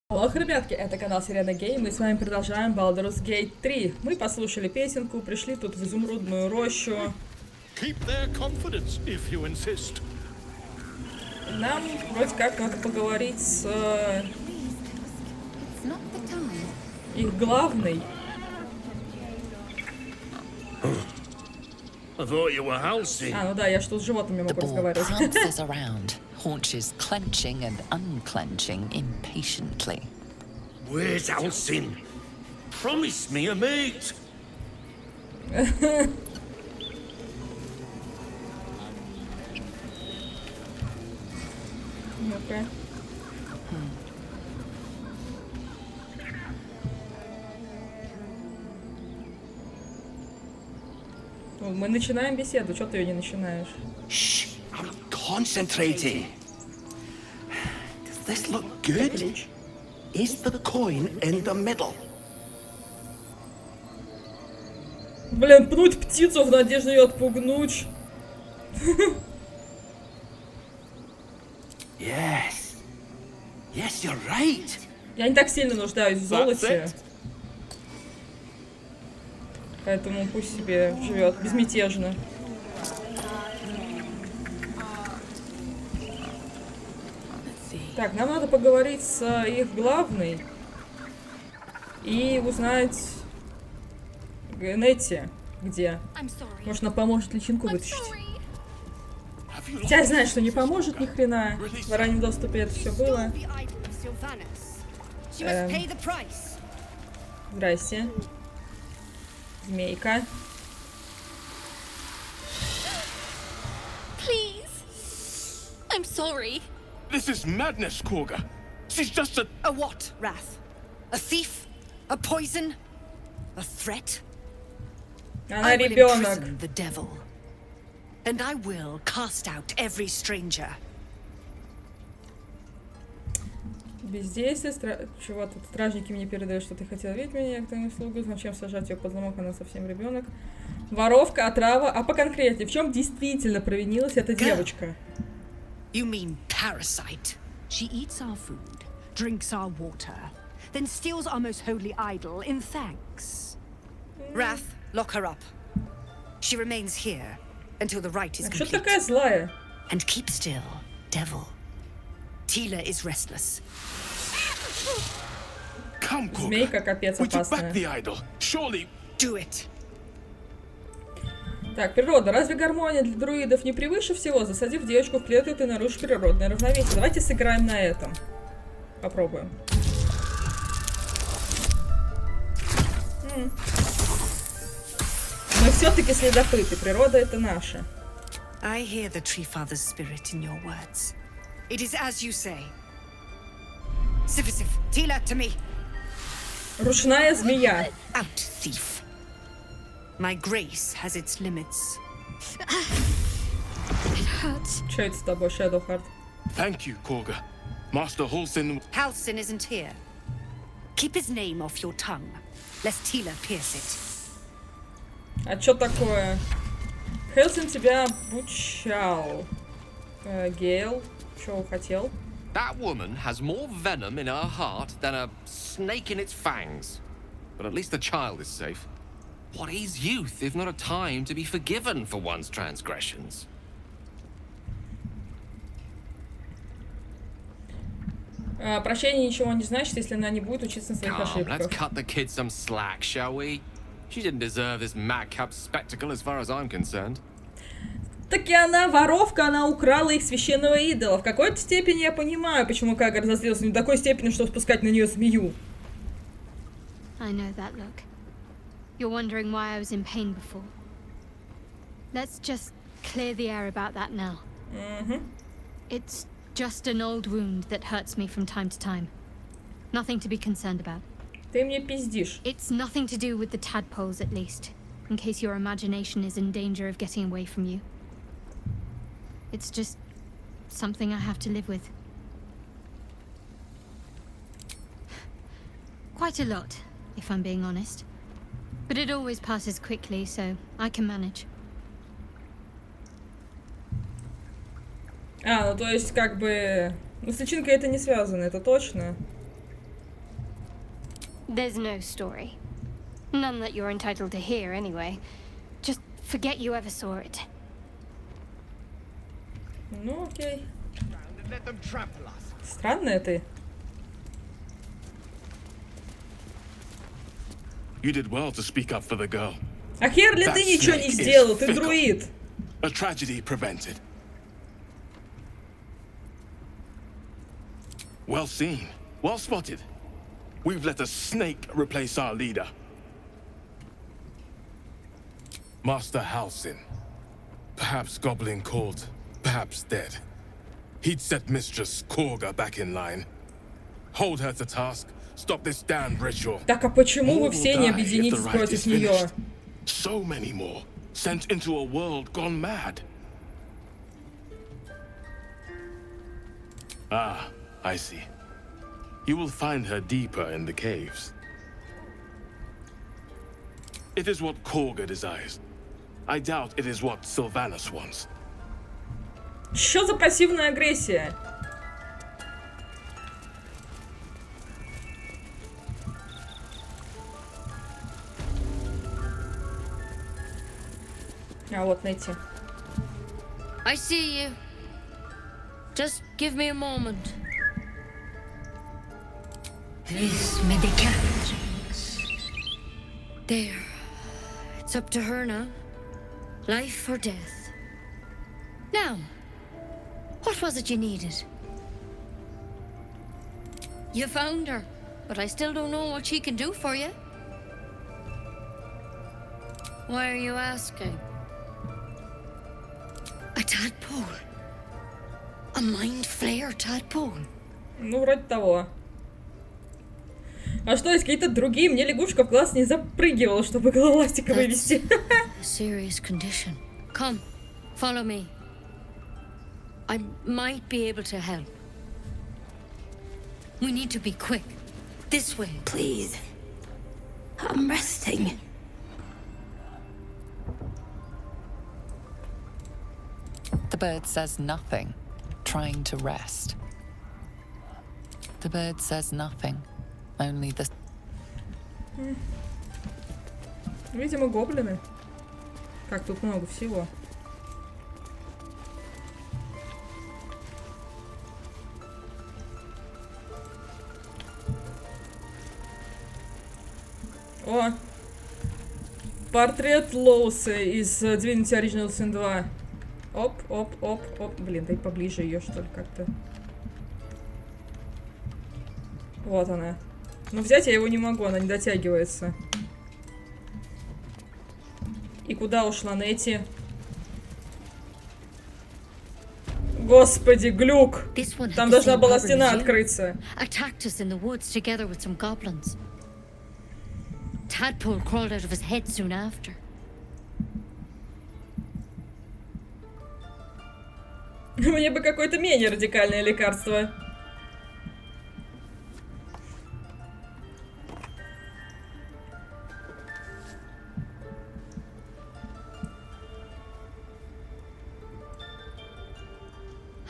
Алоха, ребятки, это канал Сирена Гейм, мы с вами продолжаем Baldur's Gate 3. Мы послушали песенку, пришли тут в изумрудную рощу. Нам вроде как надо поговорить с их главной. Ну да, я что с животными могу разговаривать. Haunches clenching and unclenching impatiently. Where's Alcin? Promise me a mate. Ну-ка. Мы начинаем беседу, что ты ее не начинаешь? I'm concentrating. Does this look good? Is the coin in the middle? Блин, пнуть птицу в надежде ее отпугнуть. Yes. Yes, you're right. Я не так сильно нуждаюсь в золоте. Поэтому пусть себе живет безмятежно. Так, нам надо поговорить с их главной и узнать Нетти где. Может, она поможет личинку вытащить. Хотя я знаю, что не поможет ни хрена. В раннем доступе это все было. Здрасте. Змейка. I'm sorry. This is madness, Korga. She's just a... A what, Wrath? A thief? A poison? A threat? Она ребенок. I will imprison the devil. And I will cast out every stranger. Бездействие, чего тут стражники мне передают, что ты хотел видеть меня, я к твоему слугу, зачем сажать ее под замок, она совсем ребенок. Воровка, отрава, а поконкретнее, в чем действительно провинилась эта девочка? You mean parasite? She eats our food, drinks our water, then steals our most holy idol in thanks. Wrath, lock her up. She remains here until the rite is complete. Что такая злая? And keep still, devil. Tila is restless. Come, Korga. Змейка капец Would you опасная. back the idol? Surely... Do it. Так, природа. Разве гармония для друидов не превыше всего? Засадив девочку в клетку, ты нарушишь природное равновесие. Давайте сыграем на этом. Попробуем. Мы все-таки следопыты. Природа это наша. I hear the Tree Father's spirit in your words. It is as you say. Sifisif, Tila to me. Ручная змея. Out, thief. My grace has its limits. It hurts. Что это с тобой, Shadowheart? Thank you, Korga. Master Halsin... Halsin isn't here. Keep his name off your tongue, lest Tila pierce it. А что такое? Хелсин тебя обучал. Гейл, что хотел? That woman has more venom in her heart than a snake in its fangs. But at least the child is safe. What is youth if not a time to be forgiven for one's transgressions? Прощение ничего не значит, если она не будет учиться на своих Come, ошибках. let's cut the kid some slack, shall we? She didn't deserve this madcap spectacle as far as I'm concerned. Так и она воровка, она украла их священного идола. В какой-то степени я понимаю, почему Кага разозлился, не до такой степени, чтобы спускать на нее змею. I know that look. You're wondering why I was in pain before. Let's just clear the air about that now. It's just an old wound that hurts me from time to time. Nothing to be concerned about. Ты мне пиздишь. It's nothing to do with the tadpoles, at least, in case your imagination is in danger of getting away from you. It's just something I have to live with. Quite a lot, if I'm being honest. But it always passes quickly, so I can manage. А, ну то есть как бы... Ну с личинкой это не связано, это точно. There's no story. None that you're entitled to hear, anyway. Just forget you ever saw it. Ну окей. Let them trample us. Странная ты. You did well to speak up for the girl. А хер ли That ты ничего не snake is сделал? Ты fickle. друид. A tragedy prevented. Well seen. Well spotted. We've let a snake replace our leader. Master Halsin. Perhaps goblin called, perhaps dead. He'd set Mistress Korga back in line. Hold her to task, stop this damned ritual. Так а почему All вы will все не die if the объединитесь rite против is нее? finished. So many more, sent into a world gone mad. Ah, I see. You will find her deeper in the caves. It is what Korga desires. I doubt it is what Sylvanus wants. Что за пассивная агрессия? А вот найти. I see you. Just give me a moment. This medicat. There. It's up to her now. Life or death. Now, what was it you needed? You found her, but I still don't know what she can do for you. Why are you asking? A tadpole. A mind flayer tadpole. Ну, вроде того. А что, есть какие-то другие? Мне лягушка в глаз не запрыгивала, чтобы головастика вывести. A serious condition. Come, follow me. I might be able to help. We need to be quick. This way. Please. I'm resting. The bird says nothing, trying to rest. The bird says nothing, only the... Видимо, гоблины. Как тут много всего. О! Портрет Лоуса из Divinity Original Sin 2. Оп, оп, оп, оп. Блин, дай поближе ее, что ли, как-то. Вот она. Но взять я его не могу, она не дотягивается. И куда ушла Нетти? Господи, глюк! Там должна была стена открыться. Attacked us in the woods together with some goblins. Tadpole crawled out of his head soon after. Мне бы какое-то менее радикальное лекарство.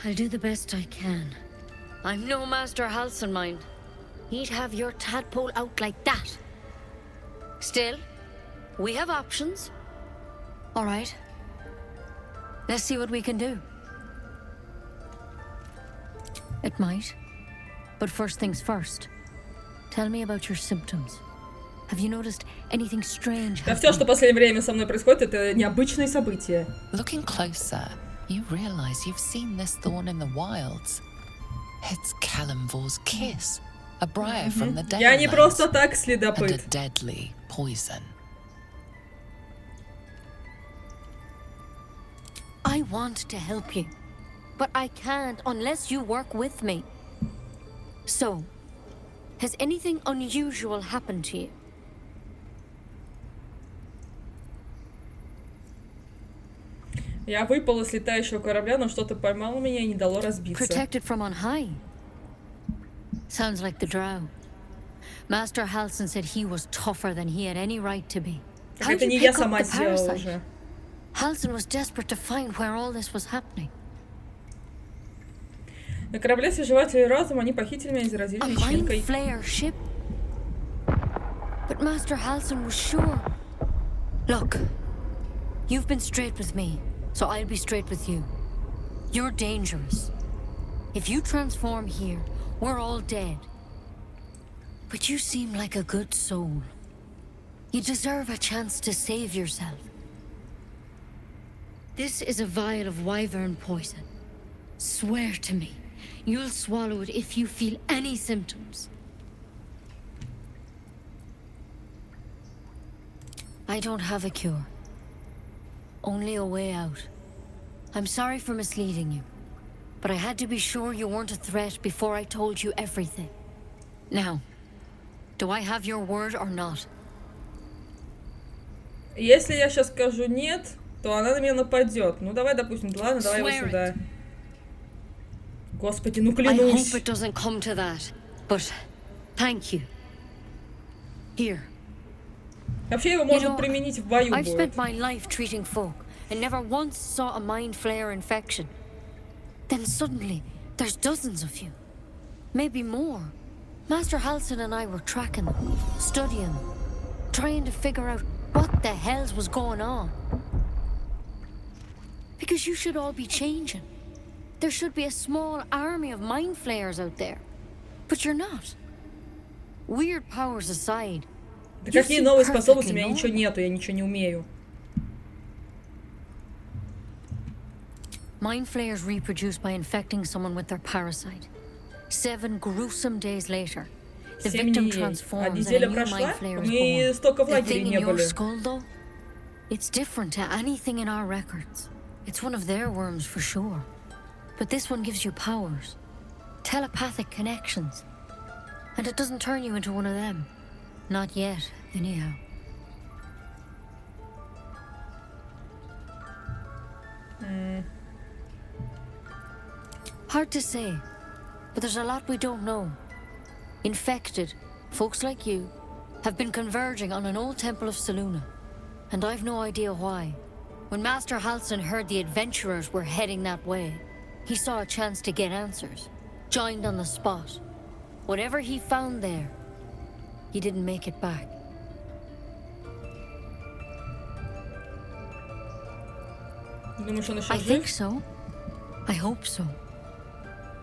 I'll do the best I can. I'm no Master Halsin, mind. He'd have your tadpole out like that. Still, we have options. All right. Let's see what we can do. It might. But first things first. Tell me about your symptoms. Have you noticed anything strange? Да все, что в последнее время со мной происходит, это необычные события. Looking closer, you realize you've seen this thorn in the wilds. It's Kalimvor's kiss, a briar from the Dalelands, Я не просто так and a следопыт. deadly poison. I want to help you, but I can't unless you work with me. So, has anything unusual happened to you? Я выпала с летающего корабля, но что-то поймало меня и не дало разбиться. Protected from on high. Sounds like the drow. Master Halsin said he was tougher than he had any right to be. Так How'd это you не я pick up сама the сделала parasite? уже. Halsin was desperate to find where all this was happening. На корабле свежевателей разума они похитили меня и заразили A mind личинкой. flayer ship? But Master Halsin was sure. Look, you've been straight with me, so I'll be straight with you. You're dangerous. If you transform here, we're all dead. But you seem like a good soul. You deserve a chance to save yourself. This is a vial of wyvern poison. Swear to me, you'll swallow it if you feel any symptoms. I don't have a cure. Only a way out. I'm sorry for misleading you, but I had to be sure you weren't a threat before I told you everything. Now, do I have your word or not? Если я сейчас скажу нет, то она на меня нападет. Ну давай, допустим, ладно, давай его сюда. Господи, ну клянусь. I hope it doesn't come to that, but thank you. Here. Вообще его можно применить в бою. I've spent my life treating folk and never once saw a mind flayer infection. Then suddenly, there's dozens of you. Maybe more. Master Halsin and I were tracking them, studying them, trying to figure out what the hells was going on. Because you should all be changing. There should be a small army of mind flayers out there. But you're not. Weird powers aside. Да какие новые способности? У меня ничего нету, я ничего не умею. Mind flayers reproduce by infecting someone with their parasite. 7 gruesome days later, the victim transforms and a new mind flayer is born. The thing in your skull, though, it's different to anything in our records. It's one of their worms for sure. But this one gives you powers, telepathic connections. And it doesn't turn you into one of them. Not yet, anyhow. Hard to say, but there's a lot we don't know. Infected, folks like you, have been converging on an old temple of Selûne, and I've no idea why. When Master Halsin heard the adventurers were heading that way, he saw a chance to get answers, joined on the spot. Whatever he found there, he didn't make it back. I think so. I hope so.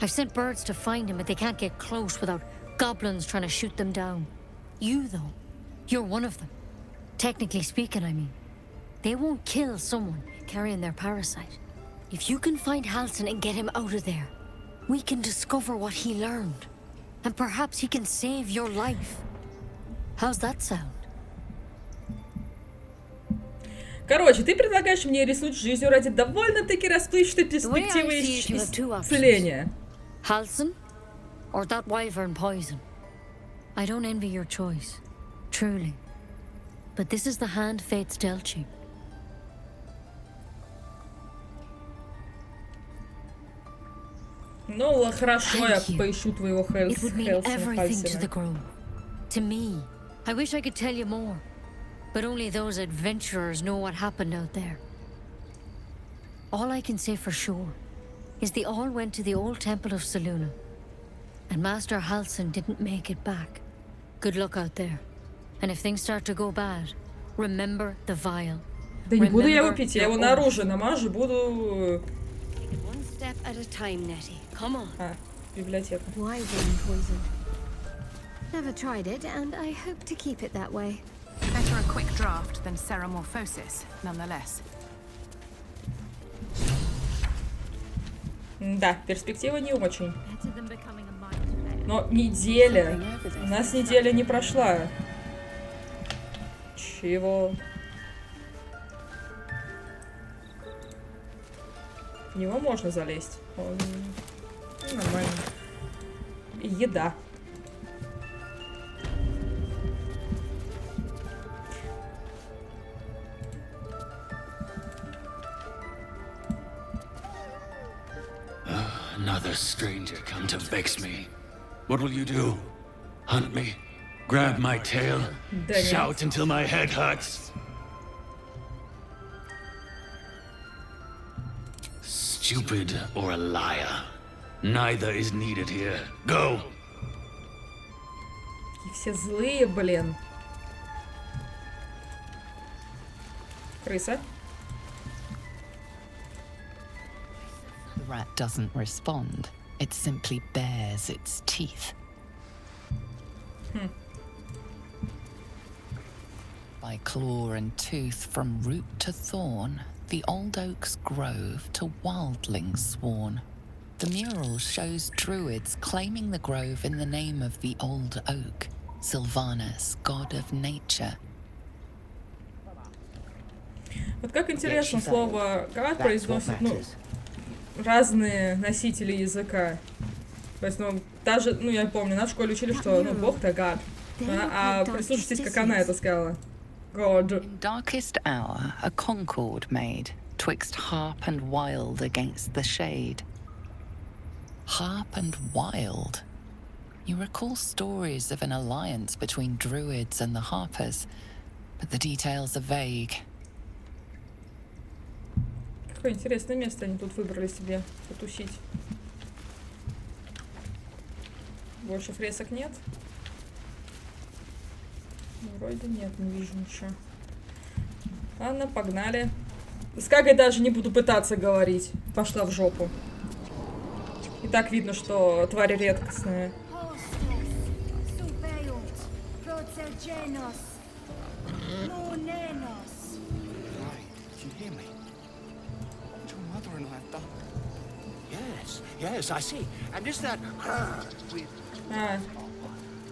I've sent birds to find him, but they can't get close without goblins trying to shoot them down. You, though, you're one of them. Technically speaking, I mean. They won't kill someone carrying their parasite. If you can find Halsin and get him out of there, we can discover what he learned. And perhaps he can save your life. How's that sound? Короче, ты предлагаешь мне рискнуть жизнью ради довольно-таки расплывчатой перспективы исцеления. Halsin or that wyvern poison? I don't envy your choice, truly. But this is the hand fate's dealt you. Ну, хорошо, я поищу твоего Хелсина. It would mean everything to the grove. To me. I wish I could tell you more. But only those adventurers know what happened out there. All I can say for sure is they all went to the old temple of Selûne. And Master Halsin didn't make it back. Good luck out there. And if things start to go bad, remember the vial. Да не буду я его пить, я его наружу намажу, буду... One step at a time, Nettie. Come on. А, библиотека. Wyvern poison. Never tried it, and I hope to keep it that way. Better a quick draft than ceramorphosis, nonetheless. Да, перспектива не очень. Но неделя. У нас неделя не прошла. Чего? В него можно залезть. Он... Нормально. Еда. Another stranger come to vex me. What will you do? Hunt me? Grab my tail? Shout until my head hurts? Stupid or a liar? Neither is needed here. Go! Какие все злые, блин. Крыса. The rat doesn't respond. It simply bares its teeth. By claw and tooth from root to thorn, the old oak's grove to wildlings sworn. The mural shows druids claiming the grove in the name of the old oak, Sylvanus, god of nature. Вот как интересно слово «гад» произносят, ну, разные носители языка. То есть, ну, даже, ну, я помню, нас в школе учили, что, ну, бог-то гад. А прислушайтесь, как она это сказала. God. In darkest hour, a concord made, twixt harp and wild against the shade. Harp and wild. You recall stories of an alliance between druids and the harpers, but the details are vague. Какое интересное место они тут выбрали себе потусить. Больше фресок нет? Вроде нет, не вижу ничего. Ладно, погнали. С Кагой даже не буду пытаться говорить. Пошла в жопу. И так видно, что тварь редкостная.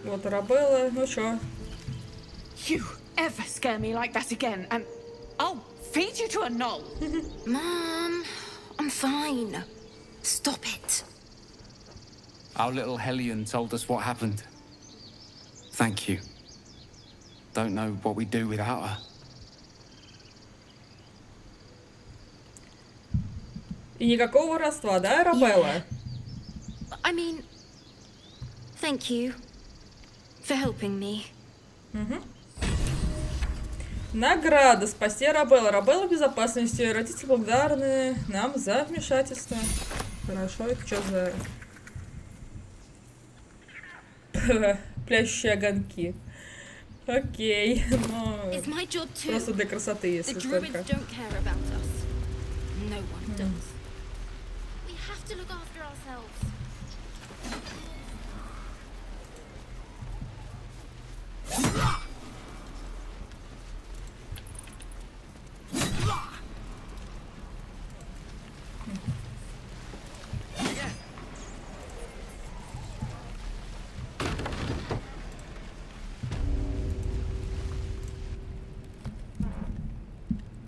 Вот Арабелла, ну чё? You ever scare me like that again, and I'll feed you to a knoll. Mom, I'm fine. Stop it. Our little hellion told us what happened. Thank you. Don't know what we'd do without her. И никакого родства, да, Арабелла? I mean, thank you for helping me. Награда. Спасти Арабеллу. Арабелла в безопасности. Родители благодарны нам за вмешательство. Хорошо, это что за... Плящие огоньки. Окей, но... Просто для красоты, если только.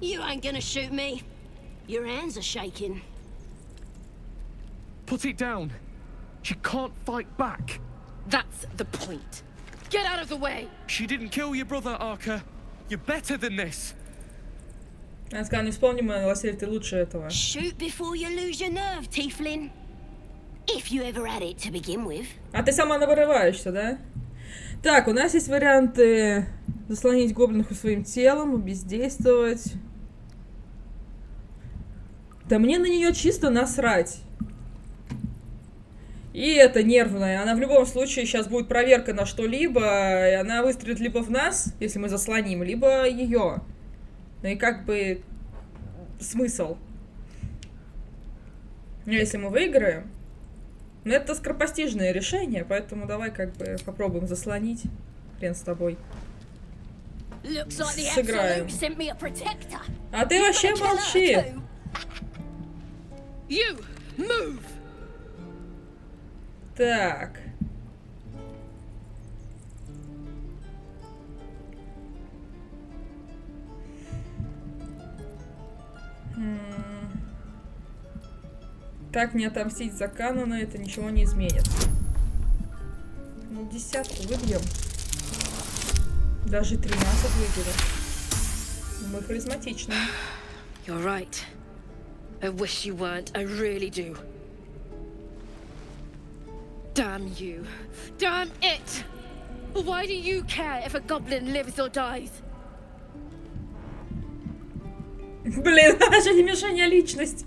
You ain't gonna shoot me. Your hands are shaking. Put it down. She can't fight back. That's the point. Get out of the way. She didn't kill your brother, Arca. You're better than this. Она сказала, неисполнимая, Василий, ты лучше этого. Shoot before you lose your nerve, Tiefling. If you ever had it to begin with. А ты сама навырываешься, да? Так, у нас есть варианты заслонить гоблинку своим телом, бездействовать. Да мне на нее чисто насрать. И это нервная. Она в любом случае сейчас будет проверка на что-либо, и она выстрелит либо в нас, если мы заслоним, либо ее. Ну и как бы смысл? Если мы выиграем, ну это скоропостижное решение, поэтому давай как бы попробуем заслонить. Хрен с тобой. Сыграем. А ты вообще молчи. Так. Так, не отомстить за Канона, это ничего не изменит. Ну, 10 выбьем. Даже 13 выберем. Мы харизматичные. You're right. I wish you weren't. I really do. Damn you. Damn it! Why do you care if a goblin lives or dies? Блин, даже не мешание личность.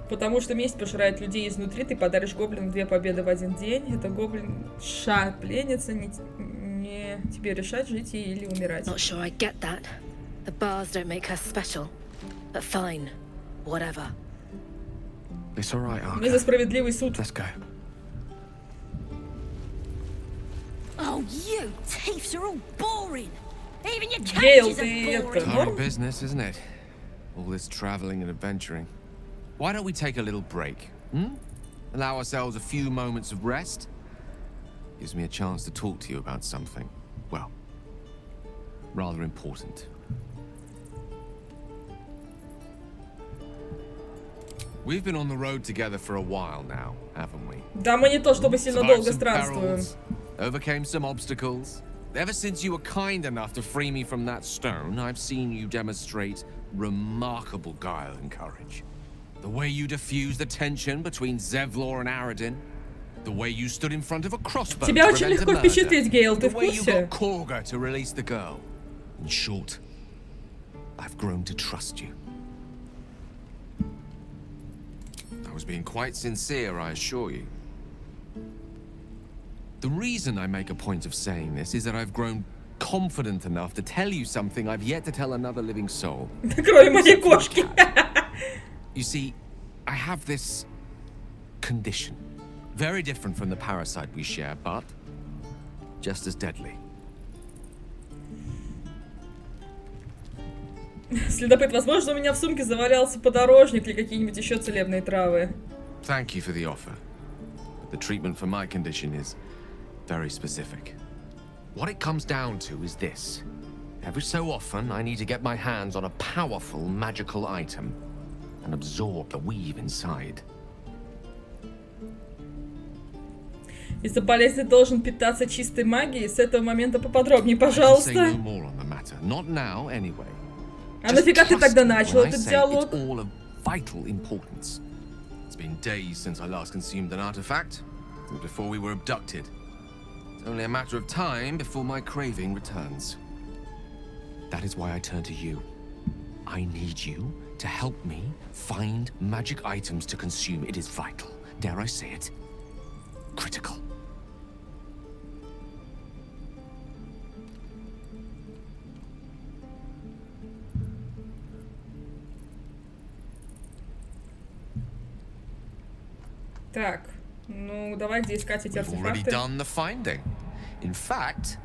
Потому что месть пожирает людей изнутри, ты подаришь гоблину 2 победы в один день. Это гоблин-ша, пленница, не тебе решать, жить ей или умирать. Not sure I get that. The bars don't make her special. But fine. Whatever. It's all right, Arthur. Мы за справедливый суд. Let's go. Oh, you thieves are all boring. Even your Гейл, cages ты are boring. это, Tiring business, isn't it? All this traveling and adventuring. Why don't we take a little break? Allow ourselves a few moments of rest? Gives me a chance to talk to you about something, well, rather important. We've been on the road together for a while now, haven't we? Да, мы не то чтобы сильно долго странствуем. Overcame some obstacles. Ever since you were kind enough to free me from that stone, I've seen you demonstrate remarkable guile and courage. The way you diffused the tension between Zevlor and Aradin. The way you stood in front of a crossbow. Тебя очень легко впечатлить, Гейл, ты в курсе? The way you got Korga to release the girl. In short, I've grown to trust you. I was being quite sincere, I assure you. The reason I make a point of saying this is that I've grown confident enough to tell you something I've yet to tell another living soul. Кроме моей кошки. You see, I have this condition. Very different from the parasite we share, but just as deadly. Следопыт, возможно, у меня в сумке завалялся подорожник или какие-нибудь еще целебные травы. Thank you for the offer. But the treatment for my condition is very specific. What it comes down to is this. Every so often, I need to get my hands on a powerful magical item and absorb the weave inside. Из-за болезни должен питаться чистой магией. С этого момента поподробнее, пожалуйста. А нафига ты тогда начал этот диалог? It's been days since I last consumed an artifact, and before we were abducted. It's only a matter of time before my craving returns. That is why I turn to you. I need you to help me find magic items to consume. It is vital. Dare I say it? Critical. Так, ну давай, где искать эти артефакты? We've already done the finding. In fact,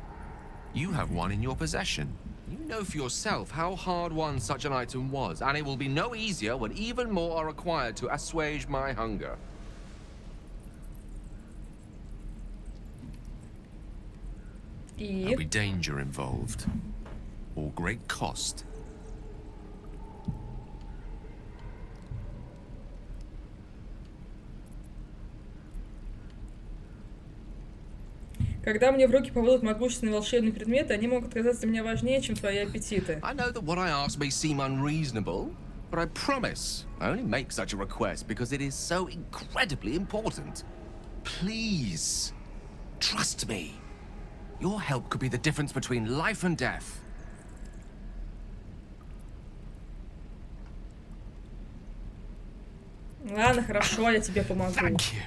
you have one in your possession. You know for yourself how hard won such an item was, and it will be no easier when even more are required to assuage my hunger. There'll be danger involved, or great cost. Когда мне в руки попадут могущественные волшебные предметы, они могут оказаться для меня важнее, чем твои аппетиты. I know that what I ask may seem unreasonable, but I promise I only make such a request because it is so incredibly important. Please, trust me. Your help could be the difference between life and death. Ладно, хорошо, я тебе помогу. Thank you.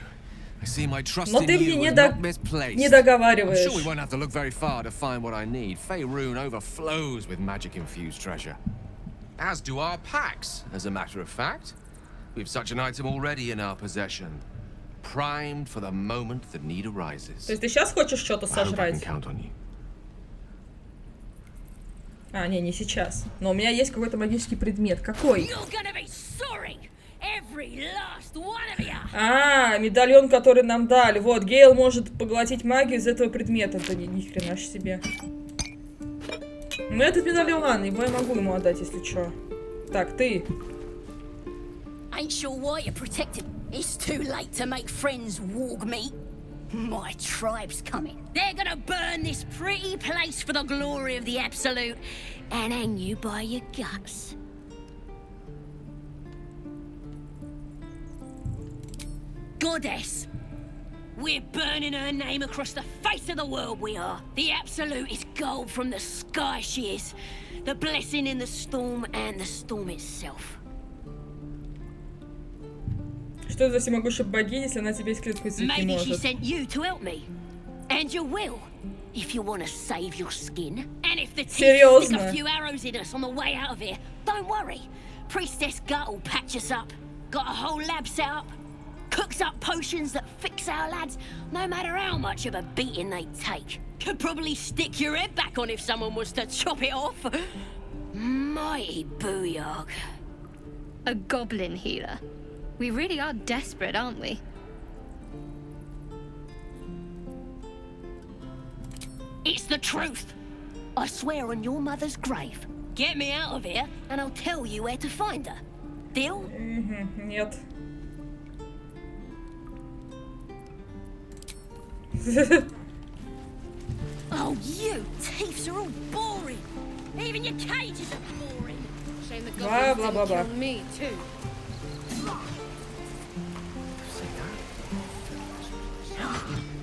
I see my trust Но in ты мне you не, is not misplaced. не договариваешь. I'm sure we won't have to look very far to find what I need. Faerun overflows with magic-infused treasure. As do our packs, as a matter of fact. We've such an item already in our possession. Primed for the moment the need arises. То есть ты сейчас хочешь что-то сожрать? А, не сейчас. Но у меня есть какой-то магический предмет. Какой? А, медальон, который нам дали. Вот, Гейл может поглотить магию из этого предмета. Да ни хрена ж себе. Ну, этот медальон, ладно, его я могу ему отдать, если что. Так, ты. Ain't sure why you're protected. It's too late to make friends, warg meat. My tribe's coming. They're gonna burn this pretty place for the glory of the Absolute and hang you by your guts. Goddess. We're burning her name across the face of the world, we are. The Absolute is gold from the sky, she is. The blessing in the storm and the storm itself. Что за всемогущая богиня, если она тебе из клетки цветки Maybe she может? sent you to help me. And you will. If you want to save your skin. And if the teeth stick a few arrows in us on the way out of here, don't worry. Priestess Gut will patch us up. Got a whole lab set up. Cooks up potions that fix our lads, no matter how much of a beating they take. Could probably stick your head back on if someone was to chop it off. Mighty booyog. A goblin healer. We really are desperate, aren't we? It's the truth. I swear on your mother's grave. Get me out of here, and I'll tell you where to find her. Deal? Нет. Oh, you thieves are all boring. Even your cages are boring. Shame the Blah, goblins blah, blah, didn't blah. kill me too.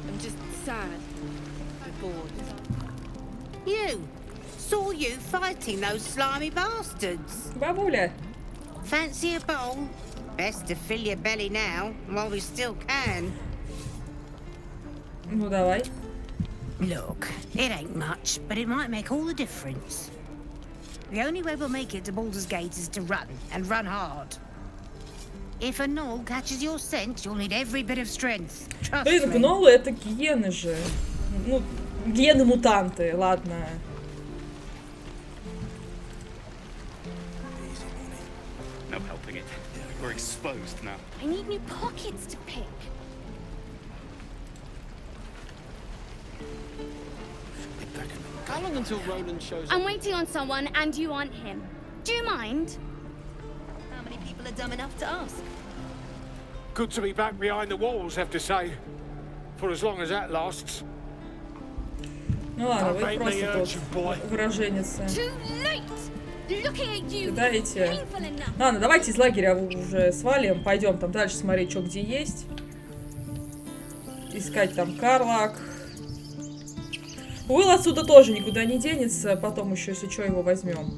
I'm just sad. I'm bored. You! Saw you fighting those slimy bastards. Бабуля. Fancy a bowl? Best to fill your belly now, while we still can. Ну давай. Look, it ain't much, but it might make all the difference. The only way we'll make it to Baldur's Gate is to run, and run hard. If a gnoll catches your scent, you'll need every bit of strength. Trust me. Блин, гнолы это гены же. Ну, гены-мутанты, ладно. No helping it. We're exposed now. I need new pockets to pick. How long until Roland shows up? I'm waiting on someone and you aren't him. Do you mind? How many people are dumb enough to ask? Good to be back behind the walls, have to say. For as long as that lasts. Ну ладно, вы просто тут выраженница. Кидаете. Ладно, давайте из лагеря уже свалим. Пойдем там дальше смотреть, что где есть. Искать там Карлак. Уилл отсюда тоже никуда не денется. Потом еще, если что, его возьмем.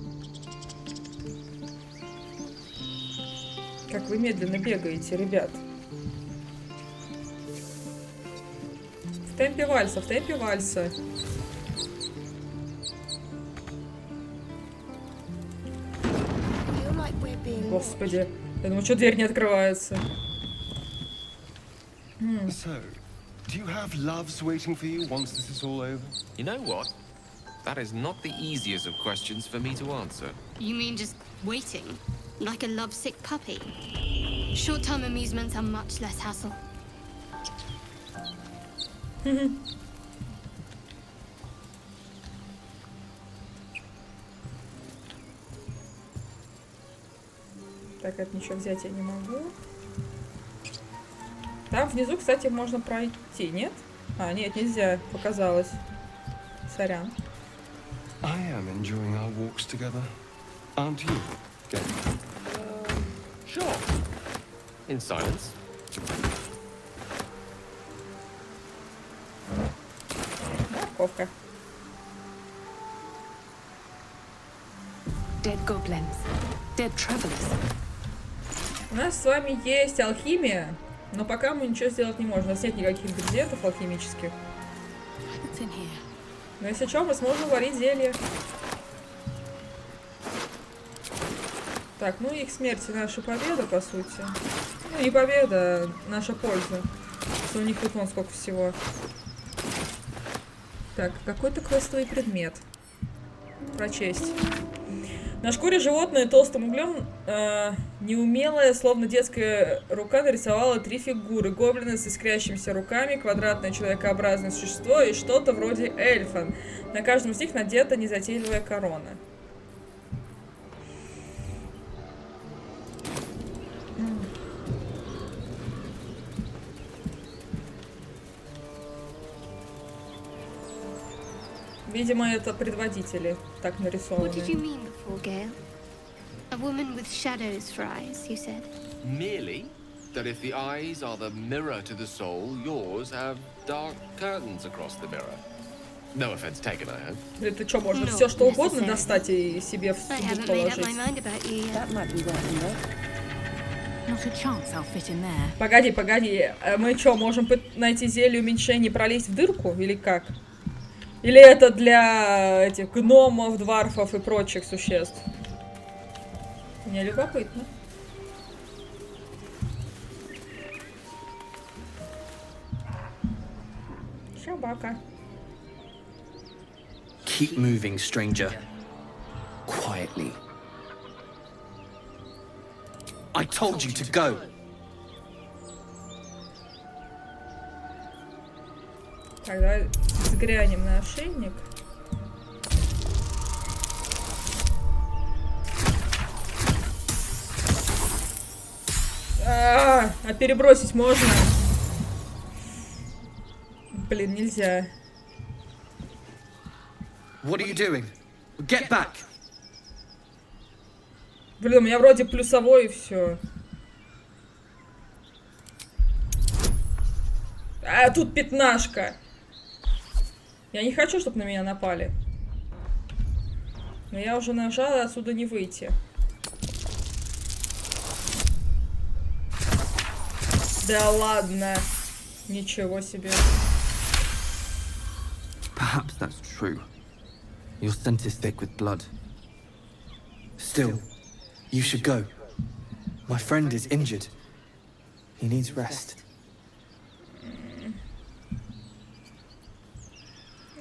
Как вы медленно бегаете, ребят. В темпе вальса, в темпе вальса. Господи, я думаю, что дверь не открывается. So, do you have loves waiting for you once this is all over? You know what? That is not the easiest of questions for me to answer. You mean just waiting? Like a lovesick puppy? Short-term amusements are much less hassle. Так, это ничего взять я не могу. Там внизу, кстати, можно пройти, нет? А, нет, нельзя, показалось. Сорян. I am enjoying our walks together. Aren't you, Dave? Sure. In silence. Морковка. Dead goblins. Dead travelers. У нас с вами есть алхимия, но пока мы ничего сделать не можем. У нас нет никаких ингредиентов алхимических. Но если что, мы сможем варить зелье. Так, ну их смерть и наша победа, по сути. Ну, не победа, а наша польза. Что у них тут вон сколько всего. Так, какой-то квестовый предмет. Прочесть. На шкуре животное толстым углем неумелая, словно детская рука, нарисовала 3 фигуры. Гоблины с искрящимися руками, квадратное человекообразное существо и что-то вроде эльфа. На каждом из них надета незатейливая корона. Видимо, это предводители так нарисованы. What did you mean before, Gale? A woman with shadows for eyes, you said? Merely that if the eyes are the mirror to the soul, yours have dark curtains across the mirror. No offense taken, I hope. Это что, можно все что угодно достать и себе в сундук положить? Погоди, погоди. Мы что, можем найти зелье уменьшения и пролезть в дырку? Или как? Или это для этих гномов, дварфов и прочих существ? Мне любопытно. Собака. Keep moving, stranger. Quietly. I told you to go. Тогда взглянем на ошейник. А перебросить можно? Блин, нельзя. What are you doing? Get back. Блин, у меня вроде плюсовой и все. А тут пятнашка. Я не хочу, чтобы на меня напали. Но я уже нажала, отсюда не выйти. Да ладно. Ничего себе. Perhaps that's true. Your scent is thick with blood. Still, you should go. My friend is injured. He needs rest.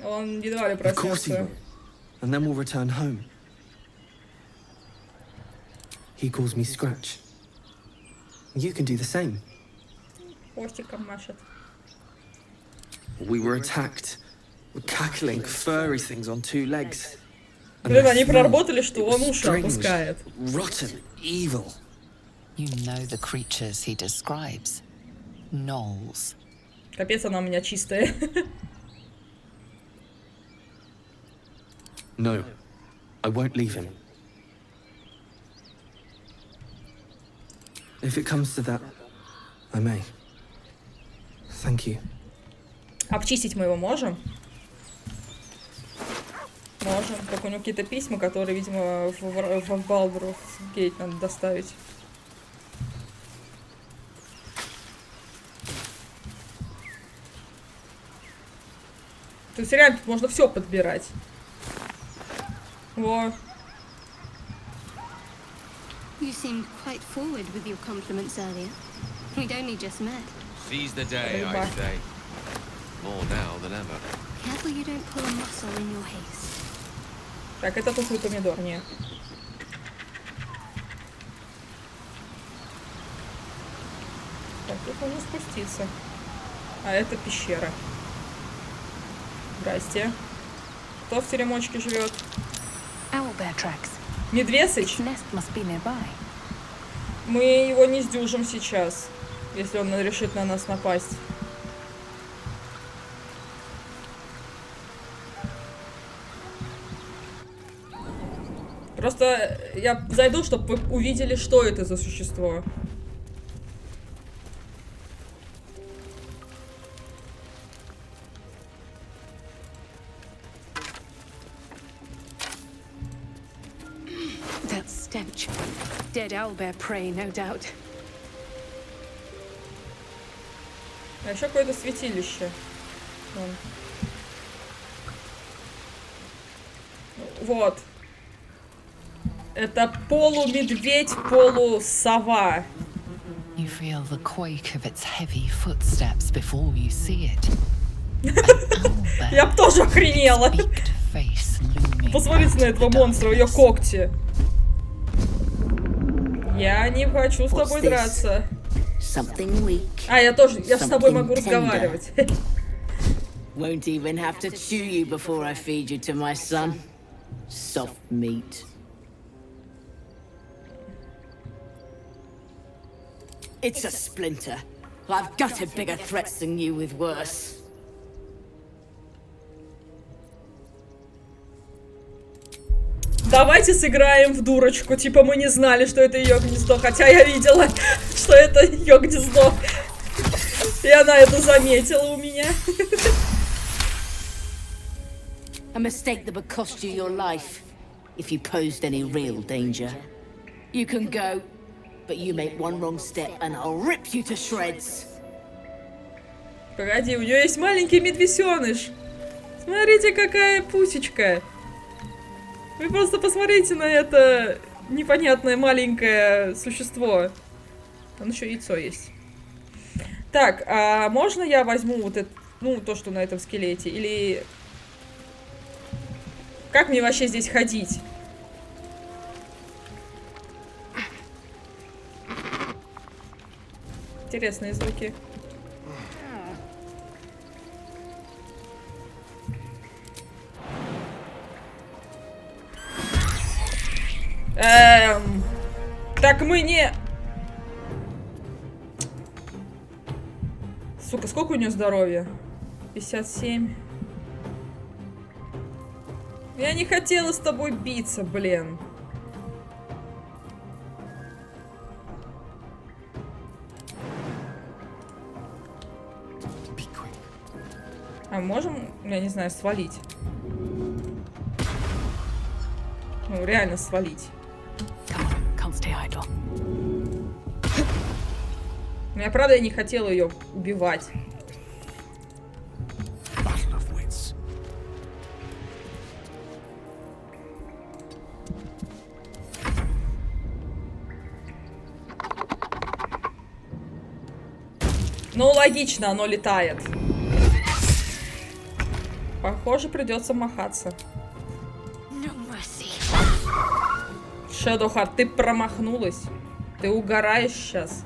Он едва ли Of course he проснется. will. And then we'll return home. He calls me Scratch. You can do the same. Хвостиком машет. We were attacked. With cackling, furry things on two legs. Блин, они проработали, что он уши опускает. Rotten, evil. You know the creatures he describes. Gnolls. Капец, она у меня чистая. No, I won't leave him. If it comes to that, I may. Thank you. Обчистить мы его можем? Можем. Только у него какие-то письма, которые, видимо, в Балдуру гейт надо доставить. То есть реально тут можно все подбирать. Во. You seemed quite forward with your compliments earlier. We'd only just met. Seize the day, I say. More now than ever. Careful you don't pull a muscle in your haste. Так, это тухлый помидор, нет. Так, тут можно спуститься. А это пещера. Здрасте. Кто в теремочке живет? Медвесыч? Мы его не сдюжим сейчас, если он решит на нас напасть. Просто я зайду, чтобы вы увидели, что это за существо. That stench. Dead owlbear prey, no doubt. А еще какое-то святилище. Вон. Вот. Это полумедведь, полусова. You feel the quake of its heavy footsteps before you see it. Я б тоже охренела. Посмотрите на этого монстра, ее когти. Я не хочу с тобой драться. А, я тоже, я с тобой могу разговаривать. Won't even have to chew you before I feed you to my son. Soft meat. It's a splinter. I've gutted bigger threats than you with worse. Давайте сыграем в дурочку. Типа мы не знали, что это ее гнездо. Хотя я видела, что это ее гнездо. И она это заметила у меня. A mistake that would cost you your life if you posed any real danger. You can go but you make one wrong step and I'll rip you to shreds. Погоди, у нее есть маленький медвесёныш. Смотрите, какая пусечка. Вы просто посмотрите на это непонятное маленькое существо. Там еще яйцо есть. Так, а можно я возьму вот это, ну, то, что на этом скелете? Или... Как мне вообще здесь ходить? Интересные звуки. Так мы не... Сука, сколько у нее здоровья? 57. Я не хотела с тобой биться, блин. А можем, я не знаю, свалить? Ну, реально свалить. Но я правда не хотела ее убивать. Ну, логично, оно летает. Похоже, придется махаться. Shadowheart, ты промахнулась. Ты угораешь сейчас.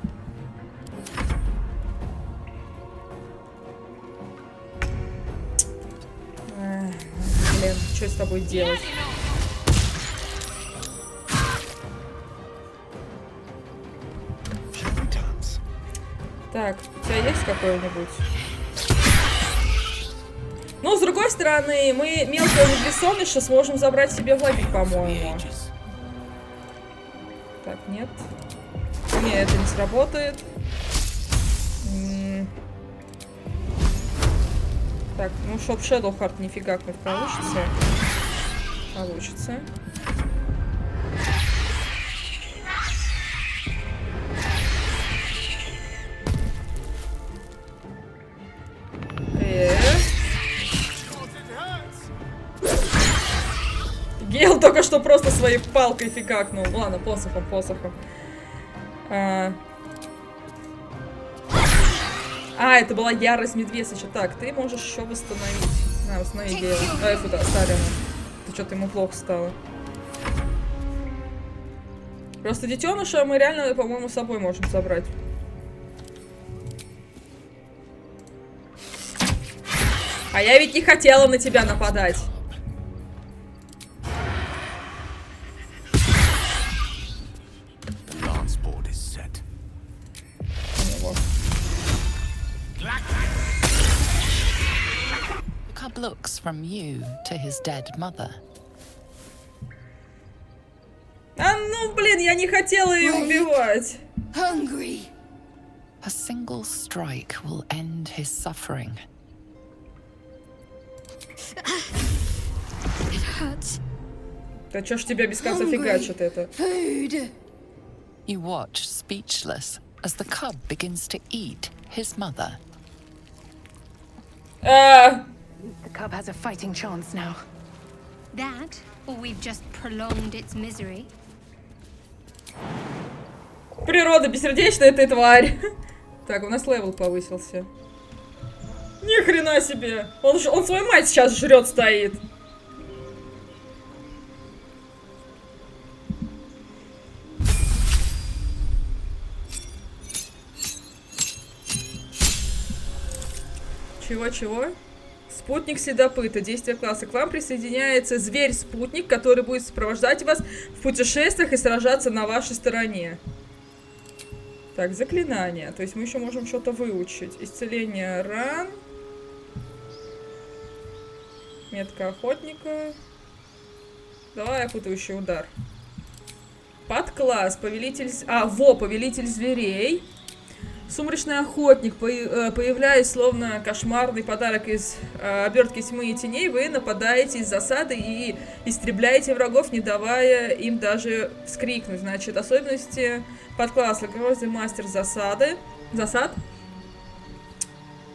Блин, что с тобой делать? Так, у тебя есть какой-нибудь? Ну, с другой стороны, мы мелкого медвесоныша сможем забрать себе в лагерь, по-моему. Так, нет. Не, это не сработает. Так, ну, чтоб Shadowheart не фигакнуть, получится? Получится. Гейл только что просто своей палкой фигакнул. Ладно, посохом. Это была ярость Медвесыча. Так, ты можешь еще восстановить. На, восстанови Гейла. Фу, да, Сарина. Ты что-то ему плохо стало. Просто детеныша мы реально, по-моему, с собой можем забрать. А я ведь не хотела на тебя нападать. Looks from you to his dead mother. Ну, блин, я не хотела ее убивать. Hungry. A single strike will end his suffering. It hurts. Да чё ж тебя без конца фигачит это? You watch speechless as the cub begins to eat his mother. The cub has a fighting chance now. That, or we've just prolonged its misery. Природа бессердечная, ты тварь. Так, у нас левел повысился. Ни хрена себе. Он свою мать сейчас жрет стоит. Чего? Спутник следопыта. Действие класса. К вам присоединяется зверь-спутник, который будет сопровождать вас в путешествиях и сражаться на вашей стороне. Так, заклинание. То есть мы еще можем что-то выучить. Исцеление ран. Метка охотника. Давай окутывающий удар. Подкласс. Повелитель... повелитель зверей. Сумрачный охотник, появляясь словно кошмарный подарок из обертки тьмы и теней, вы нападаете из засады и истребляете врагов, не давая им даже вскрикнуть. Значит, особенности подкласса: грозный мастер засад,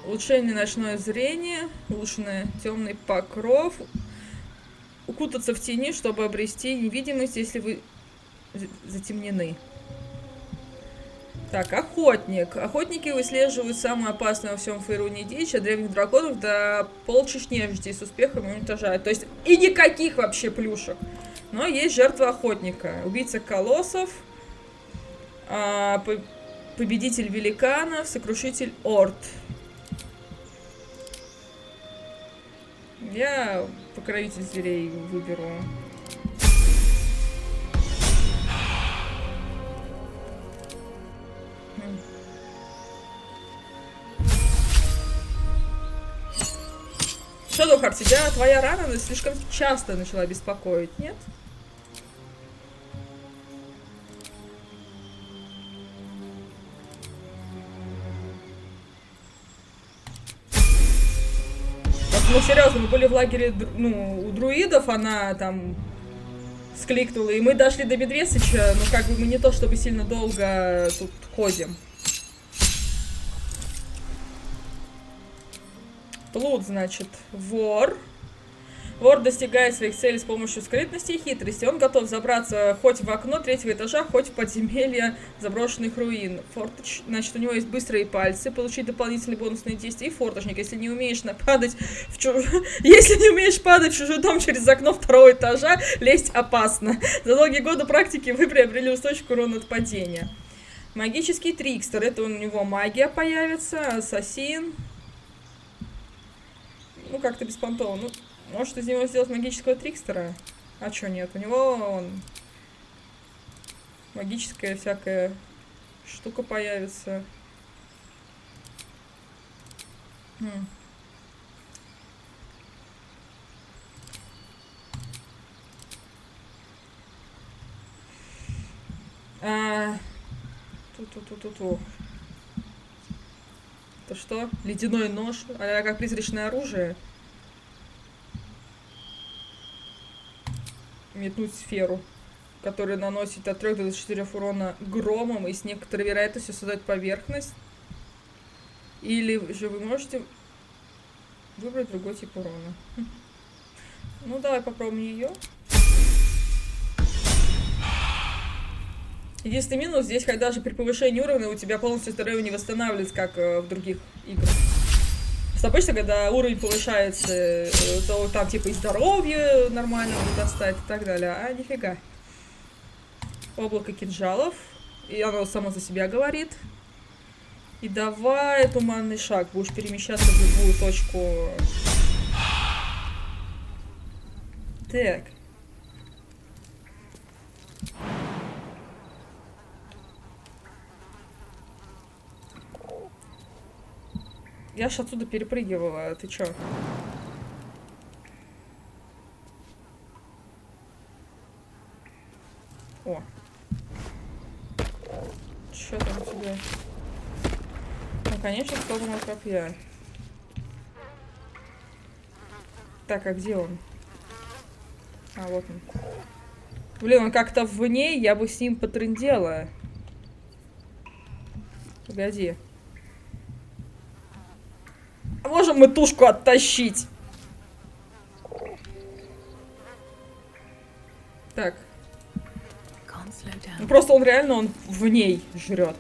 улучшение ночное зрение, улучшенный темный покров, укутаться в тени, чтобы обрести невидимость, если вы затемнены. Так, охотник. Охотники выслеживают самую опасную во всем Фейруне дичь, от древних драконов до полчищ нежити, с успехом уничтожают. То есть и никаких вообще плюшек. Но есть жертва охотника. Убийца колоссов, победитель великанов, сокрушитель орд. Я покровитель зверей выберу. Что, Духар, тебя твоя рана слишком часто начала беспокоить, нет? Ну, серьезно, мы были в лагере, ну, у друидов, она там скликнула, и мы дошли до Медвесыча, ну, как бы мы не то чтобы сильно долго тут ходим. Плут, значит, вор. Вор достигает своих целей с помощью скрытности и хитрости. Он готов забраться хоть в окно 3-го этажа, хоть в подземелье заброшенных руин. Форточ, значит, у него есть быстрые пальцы, получить дополнительные бонусные действия. И форточник, если не умеешь падать в чужой дом через окно 2-го этажа, лезть опасно. За долгие годы практики вы приобрели устойчивый урон от падения. Магический трикстер. Это у него магия появится. Ассасин. Ну, как-то беспонтово. Ну, может из него сделать магического трикстера? А чё нет? У него магическая всякая штука появится. Это что? Ледяной нож? А как призрачное оружие? Метнуть сферу, которая наносит от 3 до 24 урона громом и с некоторой вероятностью создать поверхность. Или же вы можете выбрать другой тип урона. Ну, давай попробуем ее. Единственный минус здесь, когда даже при повышении уровня у тебя полностью здоровье не восстанавливается, как в других играх. Обычно, когда уровень повышается, то там типа и здоровье нормально достать и так далее. А нифига. Облако кинжалов. И оно само за себя говорит. И давай туманный шаг. Будешь перемещаться в любую точку. Так. Я ж отсюда перепрыгивала, ты чё? О. Чё там у тебя? Ну, конечно, сломанного копья. Так, а где он? А, вот он. Блин, он как-то вне, я бы с ним потрындела. Погоди. Можем мы тушку оттащить? Так. Ну, просто он реально, он в ней жрет.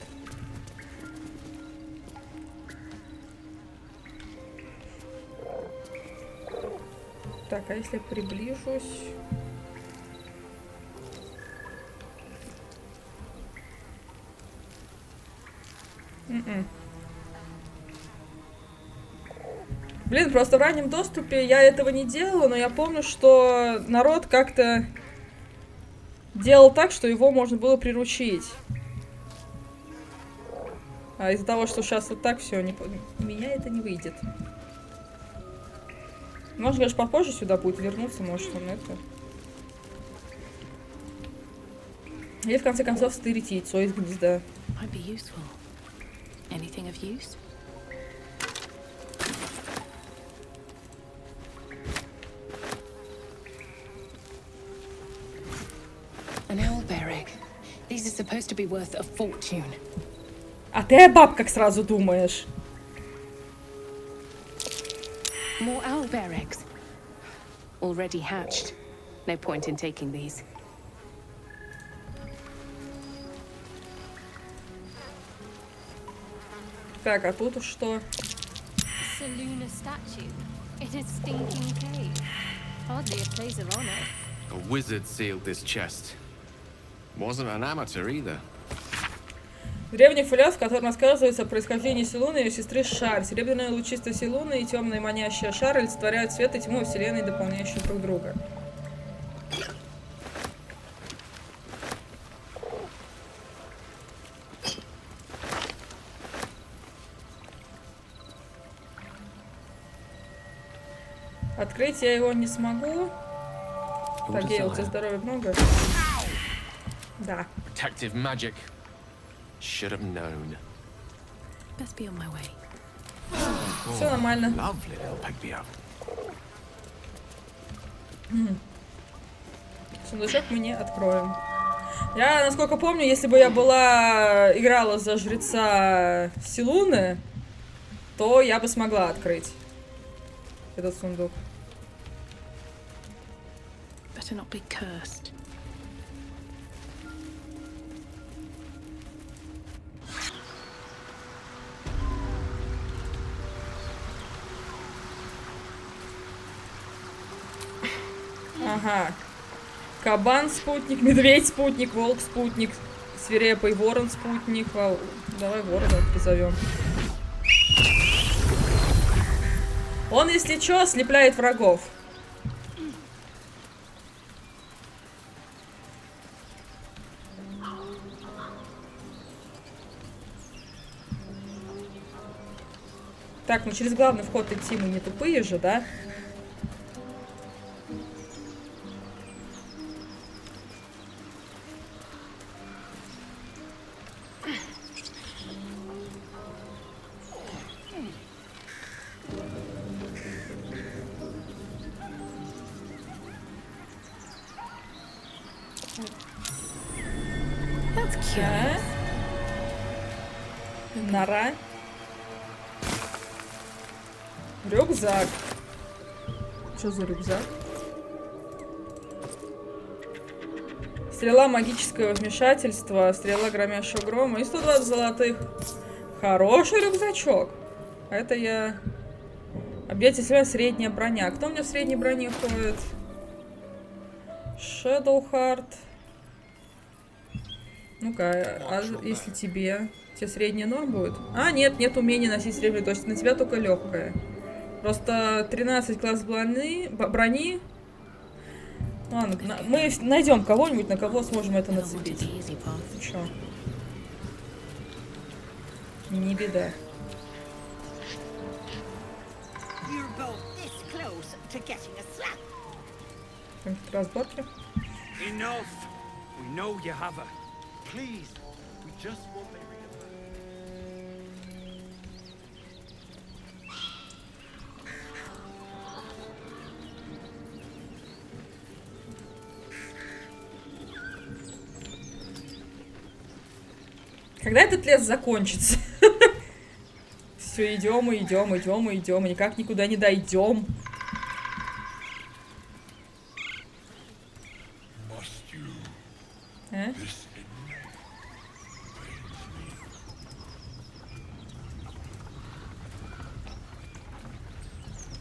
Так, а если я приближусь? Блин, просто в раннем доступе я этого не делала, но я помню, что народ как-то делал так, что его можно было приручить. А из-за того, что сейчас вот так все, у меня это не выйдет. Может, конечно, попозже сюда будет вернуться, может, он это... Или, в конце концов, стырить яйцо из гнезда. Anything of use? An owlbear egg. These are supposed to be worth a fortune. А ты о бабках сразу думаешь. More owlbear eggs. Already hatched. No point in taking these. Так, а тут что? Saluna statue in a stinking cave. Hardly a place of honor. A wizard sealed this chest. Wasn't an amateur either. Древний фолиант, в котором рассказывается о происхождении Селуны и ее сестры Шар. Серебряная лучистая Селуна и темная манящая Шар олицетворяют свет и тьму вселенной, дополняющие друг друга. Открыть я его не смогу. Так, Гейл, тебе здоровья много? Да. Protective magic. Should have known. Best be on my way. Все нормально. Сундучок мы не откроем. Я, насколько помню, если бы я играла за жреца Селуны, то я бы смогла открыть этот сундук. Better not be cursed. Ага. Кабан-спутник, медведь-спутник, волк-спутник, свирепый ворон-спутник. Давай ворона призовем. Он, если чё, ослепляет врагов. Так, ну через главный вход идти мы не тупые же, да? Нора. Рюкзак. Что за рюкзак? Стрела магического вмешательства, стрела громящего грома и 120 золотых. Хороший рюкзачок. А это я... Объятие себя средняя броня. Кто у меня в средней броне ходит? Shadowheart. Ну-ка, а если тебе средняя норм будет? А, нет умения носить среднюю, то есть на тебя только легкая. Просто 13 класс брони. Ладно, мы найдем кого-нибудь, на кого сможем это нацепить. Чё? Не беда. Какие-то разборки. Когда этот лес закончится? Все, идем, и никак никуда не дойдем.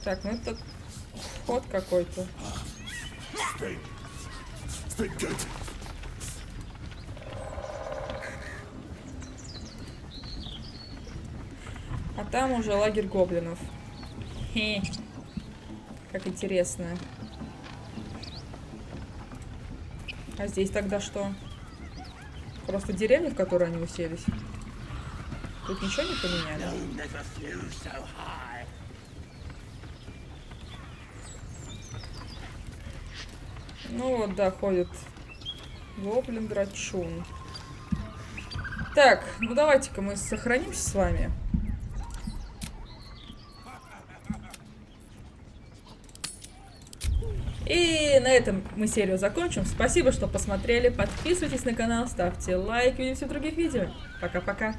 Так, ну это вход какой-то. А там уже лагерь гоблинов. Хе. Как интересно. А здесь тогда что? Просто деревня, в которой они уселись? Тут ничего не поменяли? Ну вот, да, ходит гоблин-драчун. Так, ну давайте-ка мы сохранимся с вами. И на этом мы серию закончим. Спасибо, что посмотрели. Подписывайтесь на канал, ставьте лайк. Увидимся в других видео. Пока-пока.